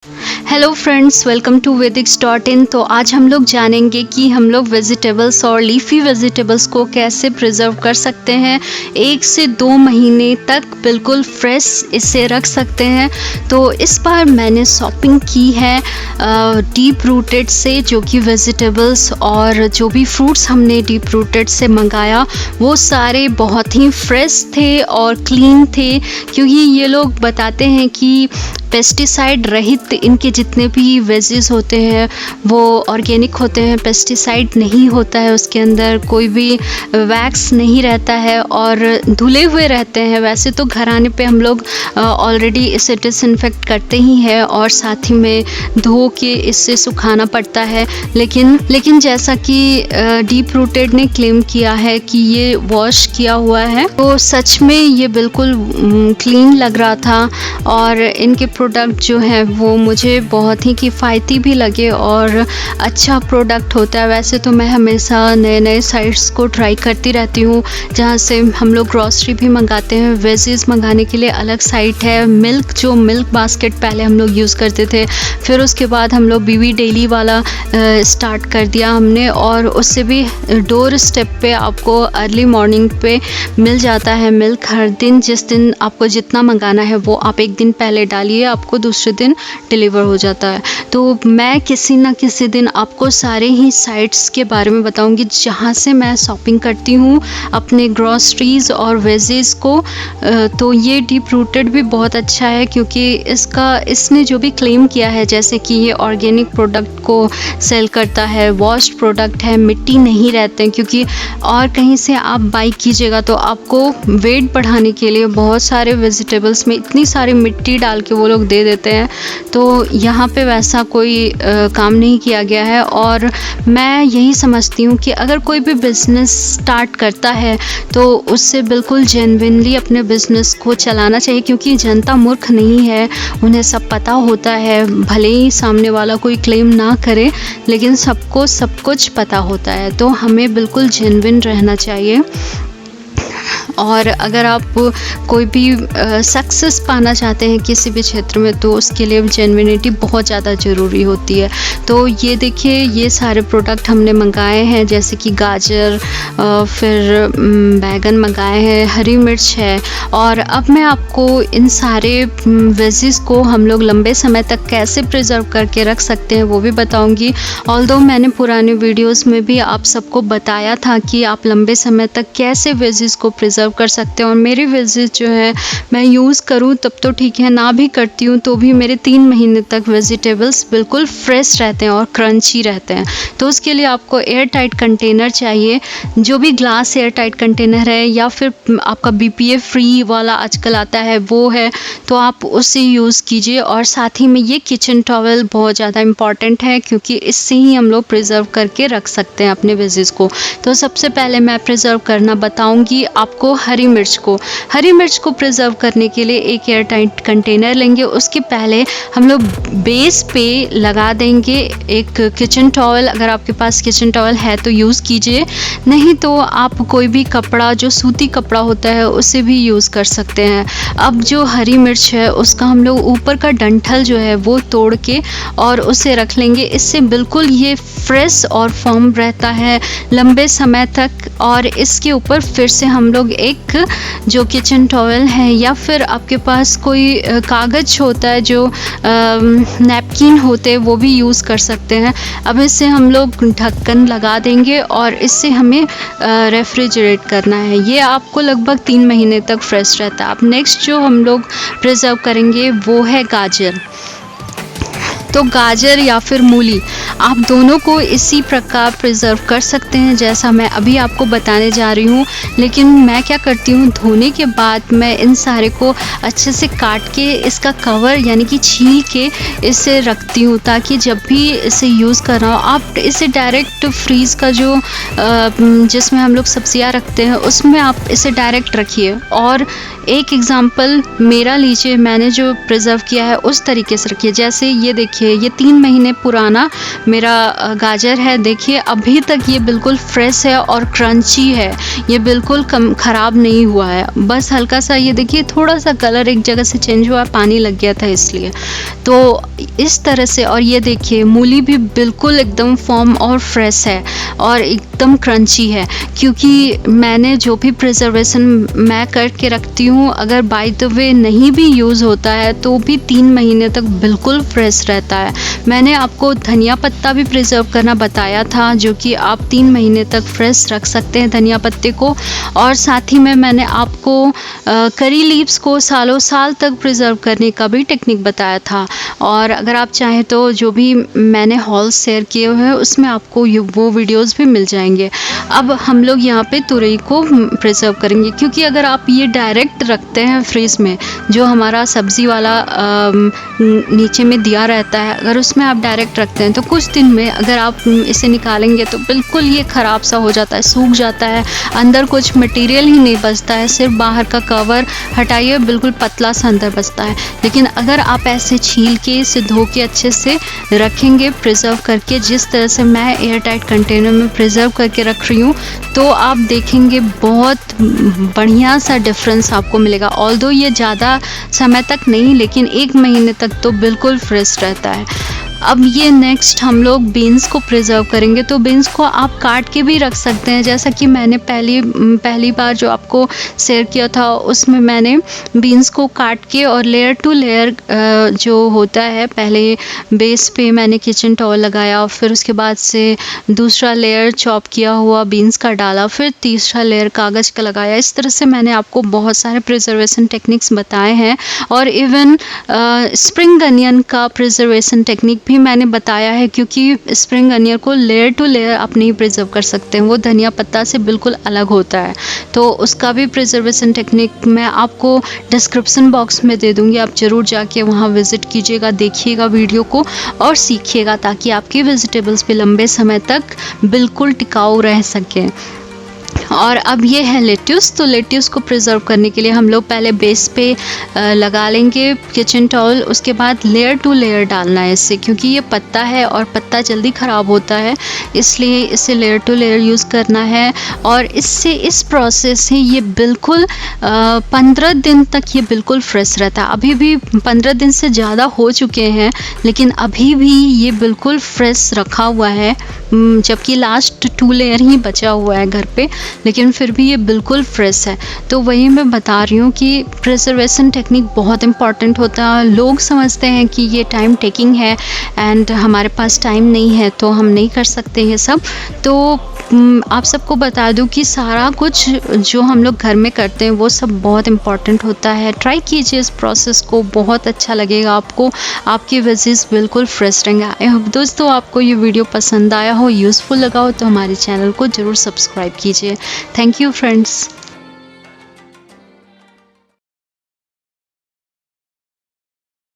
Hello friends, welcome to Vedics.in। तो आज हम लोग जानेंगे कि हम लोग वेजिटेबल्स और लीफी वेजिटेबल्स को कैसे प्रिजर्व कर सकते हैं। 1 से 2 महीने तक बिल्कुल फ्रेश इसे रख सकते हैं। तो इस बार मैंने शॉपिंग की है डीप रूटेड से, जो कि वेजिटेबल्स और जो भी फ्रूट्स हमने डीप रूटेड से मंगाया वो सारे बहुत ही फ्रेश थे और क्लीन थे, क्योंकि ये लोग बताते हैं कि पेस्टिसाइड रहित इनके जितने भी वेजेस होते हैं वो ऑर्गेनिक होते हैं। पेस्टिसाइड नहीं होता है, उसके अंदर कोई भी वैक्स नहीं रहता है और धुले हुए रहते हैं। वैसे तो घर आने पे हम लोग ऑलरेडी इसे डिसइंफेक्ट करते ही हैं और साथ ही में धो के इससे सुखाना पड़ता है, लेकिन जैसा कि डीप रूटेड ने क्लेम किया है कि ये वॉश किया हुआ है, तो सच में ये बिल्कुल क्लीन लग रहा था और इनके प्रोडक्ट जो है वो मुझे बहुत ही किफ़ायती भी लगे और अच्छा प्रोडक्ट होता है। वैसे तो मैं हमेशा नए नए साइट्स को ट्राई करती रहती हूँ जहाँ से हम लोग ग्रॉसरी भी मंगाते हैं। वेजेस मंगाने के लिए अलग साइट है। मिल्क बास्केट पहले हम लोग यूज़ करते थे, फिर उसके बाद हम लोग बीवी डेली वाला स्टार्ट कर दिया हमने, और उससे भी डोर स्टेप पे आपको अर्ली मॉर्निंग पे मिल जाता है मिल्क हर दिन। जिस दिन आपको जितना मंगाना है वो आप एक दिन पहले डालिए, आपको दूसरे दिन डिलीवर हो जाता है। तो मैं किसी ना किसी दिन आपको सारे ही साइट्स के बारे में बताऊंगी जहाँ से मैं शॉपिंग करती हूँ अपने ग्रॉसरीज और वेजेस को। तो ये डीप रूटेड भी बहुत अच्छा है, क्योंकि इसने जो भी क्लेम किया है, जैसे कि ये ऑर्गेनिक प्रोडक्ट को सेल करता है, वॉश्ड प्रोडक्ट है, मिट्टी नहीं रहते हैं, क्योंकि और कहीं से आप बाई कीजिएगा तो आपको वेट बढ़ाने के लिए बहुत सारे वेजिटेबल्स में इतनी सारी मिट्टी डाल के वो लोग दे देते हैं। तो यहाँ पे वैसा कोई काम नहीं किया गया है। और मैं यही समझती हूँ कि अगर कोई भी बिज़नेस स्टार्ट करता है तो उससे बिल्कुल जेन्युइनली अपने बिज़नेस को चलाना चाहिए, क्योंकि जनता मूर्ख नहीं है, उन्हें सब पता होता है। भले ही सामने वाला कोई क्लेम ना करे, लेकिन सबको सब कुछ पता होता है। तो हमें बिल्कुल जेन्युइन रहना चाहिए। और अगर आप कोई भी सक्सेस पाना चाहते हैं किसी भी क्षेत्र में, तो उसके लिए जेन्युइनिटी बहुत ज़्यादा ज़रूरी होती है। तो ये देखिए, ये सारे प्रोडक्ट हमने मंगाए हैं, जैसे कि गाजर, फिर बैगन मंगाए हैं, हरी मिर्च है। और अब मैं आपको इन सारे वेजेस को हम लोग लंबे समय तक कैसे प्रिजर्व करके रख सकते हैं वो भी बताऊंगी। ऑल्दो मैंने पुराने वीडियोस में भी आप सबको बताया था कि आप लंबे समय तक कैसे वेजेस को प्रिजर्व कर सकते हैं। और मेरी वेजेस जो है मैं यूज़ करूँ तब तो ठीक है, ना भी करती हूँ तो भी मेरे 3 महीने तक वेजिटेबल्स बिल्कुल फ्रेश रहते हैं और क्रंची रहते हैं। तो उसके लिए आपको एयर टाइट कंटेनर चाहिए, जो भी ग्लास एयर टाइट कंटेनर है, या फिर आपका BPA फ्री वाला आजकल आता है वो है, तो आप उसे यूज़ कीजिए। और साथ ही में ये किचन टॉवल बहुत ज़्यादा इम्पॉर्टेंट है, क्योंकि इससे ही हम लोग प्रिजर्व करके रख सकते हैं अपने वेजेस को। तो सबसे पहले मैं प्रिजर्व करना बताऊँगी आपको हरी मिर्च को प्रिजर्व करने के लिए एक एयर टाइट कंटेनर लेंगे। उसके पहले हम लोग बेस पे लगा देंगे एक किचन टॉवल। अगर आपके पास किचन टॉवल है तो यूज़ कीजिए, नहीं तो आप कोई भी कपड़ा, जो सूती कपड़ा होता है, उसे भी यूज़ कर सकते हैं। अब जो हरी मिर्च है उसका हम लोग ऊपर का डंठल जो है वो तोड़ के और उसे रख लेंगे। इससे बिल्कुल ये फ्रेश और फर्म रहता है लंबे समय तक। और इसके ऊपर फिर से हम लोग एक जो किचन टॉवल है, या फिर आपके पास कोई कागज़ होता है, जो नैपकिन होते हैं, वो भी यूज़ कर सकते हैं। अब इससे हम लोग ढक्कन लगा देंगे और इससे हमें रेफ्रिजरेट करना है। ये आपको लगभग 3 महीने तक फ्रेश रहता है। अब नेक्स्ट जो हम लोग प्रिजर्व करेंगे वो है गाजर। तो गाजर या फिर मूली, आप दोनों को इसी प्रकार प्रिजर्व कर सकते हैं जैसा मैं अभी आपको बताने जा रही हूँ। लेकिन मैं क्या करती हूँ, धोने के बाद मैं इन सारे को अच्छे से काट के इसका कवर यानी कि छील के इसे रखती हूँ, ताकि जब भी इसे यूज़ कर रहा हो आप इसे डायरेक्ट फ्रीज़ का जो जिसमें हम लोग सब्जियाँ रखते हैं उसमें आप इसे डायरेक्ट रखिए। और एक एग्ज़ाम्पल मेरा लीजिए, मैंने जो प्रिजर्व किया है उस तरीके से रखिए। जैसे ये देखिए, ये 3 महीने पुराना मेरा गाजर है, देखिए अभी तक ये बिल्कुल फ्रेश है और क्रंची है, ये बिल्कुल कम ख़राब नहीं हुआ है। बस हल्का सा ये देखिए थोड़ा सा कलर एक जगह से चेंज हुआ, पानी लग गया था इसलिए। तो इस तरह से, और ये देखिए मूली भी बिल्कुल एकदम फर्म और फ्रेश है और एकदम क्रंची है, क्योंकि मैंने जो भी प्रिजर्वेशन मैं करके रखती हूँ, अगर बाय द वे नहीं भी यूज़ होता है तो भी 3 महीने तक बिल्कुल फ्रेश रहता है। मैंने आपको धनिया पत्ता भी प्रिजर्व करना बताया था, जो कि आप 3 महीने तक फ्रेश रख सकते हैं धनिया पत्ते को। और साथ ही में मैंने आपको करी लीव्स को सालों साल तक प्रिजर्व करने का भी टेक्निक बताया था। और अगर आप चाहें तो जो भी मैंने हॉल शेयर किए हुए हैं उसमें आपको वो वीडियोस भी मिल जाएंगे। अब हम लोग यहाँ पे तुरई को प्रिजर्व करेंगे, क्योंकि अगर आप ये डायरेक्ट रखते हैं फ्रीज में, जो हमारा सब्ज़ी वाला नीचे में दिया रहता है, अगर उसमें आप डायरेक्ट रखते हैं तो कुछ दिन में अगर आप इसे निकालेंगे तो बिल्कुल ये ख़राब सा हो जाता है, सूख जाता है, अंदर कुछ मटेरियल ही नहीं बचता है, सिर्फ बाहर का कवर हटाइए बिल्कुल पतला सा अंदर बचता है। लेकिन अगर आप ऐसे छील के इसे धो के अच्छे से रखेंगे प्रिजर्व करके, जिस तरह से मैं एयर टाइट कंटेनर में प्रिजर्व करके रख रही हूँ, तो आप देखेंगे बहुत बढ़िया सा डिफरेंस आपको मिलेगा। ऑल्दो ये ज़्यादा समय तक नहीं, लेकिन 1 महीने तक तो बिल्कुल फ्रेश रहता है। अब ये नेक्स्ट हम लोग बीन्स को प्रिजर्व करेंगे, तो बीन्स को आप काट के भी रख सकते हैं, जैसा कि मैंने पहली बार जो आपको शेयर किया था उसमें मैंने बीन्स को काट के और लेयर टू लेयर जो होता है, पहले बेस पे मैंने किचन टॉवल लगाया, फिर उसके बाद से दूसरा लेयर चॉप किया हुआ बीन्स का डाला, फिर तीसरा लेयर कागज़ का लगाया। इस तरह से मैंने आपको बहुत सारे प्रिजर्वेशन टेक्निक्स बताए हैं। और इवन स्प्रिंग अनियन का प्रिजर्वेशन टेक्निक भी मैंने बताया है, क्योंकि स्प्रिंग अनियन को लेयर टू लेयर आप नहीं प्रिजर्व कर सकते हैं, वो धनिया पत्ता से बिल्कुल अलग होता है। तो उसका भी प्रिजर्वेशन टेक्निक मैं आपको डिस्क्रिप्शन बॉक्स में दे दूँगी, आप ज़रूर जाके वहाँ विज़िट कीजिएगा, देखिएगा वीडियो को और सीखिएगा, ताकि आपकी वेजिटेबल्स भी लंबे समय तक बिल्कुल टिकाऊ रह सकें। और अब ये है लेट्यूस, तो लेट्यूस को प्रिजर्व करने के लिए हम लोग पहले बेस पे लगा लेंगे किचन टॉवल, उसके बाद लेयर टू लेयर डालना है इससे, क्योंकि ये पत्ता है और पत्ता जल्दी ख़राब होता है, इसलिए इसे लेयर टू लेयर यूज़ करना है। और इससे इस प्रोसेस से ये बिल्कुल 15 दिन तक ये बिल्कुल फ्रेश रहता है। अभी भी 15 दिन से ज़्यादा हो चुके हैं, लेकिन अभी भी ये बिल्कुल फ्रेश रखा हुआ है, जबकि लास्ट 2 लेयर ही बचा हुआ है घर पे, लेकिन फिर भी ये बिल्कुल फ्रेश है। तो वही मैं बता रही हूँ कि प्रिजर्वेशन टेक्निक बहुत इम्पॉर्टेंट होता है। लोग समझते हैं कि ये टाइम टेकिंग है एंड हमारे पास टाइम नहीं है तो हम नहीं कर सकते ये सब। तो आप सबको बता दूँ कि सारा कुछ जो हम लोग घर में करते हैं वो सब बहुत इम्पॉर्टेंट होता है। ट्राई कीजिए इस प्रोसेस को, बहुत अच्छा लगेगा आपको, आपकी वेजीज बिल्कुल फ्रेश रहेंगे। आई होप दोस्तों आपको ये वीडियो पसंद आया हो, यूज़फुल लगा हो, तो हमारे चैनल को ज़रूर सब्सक्राइब कीजिए। Thank you friends.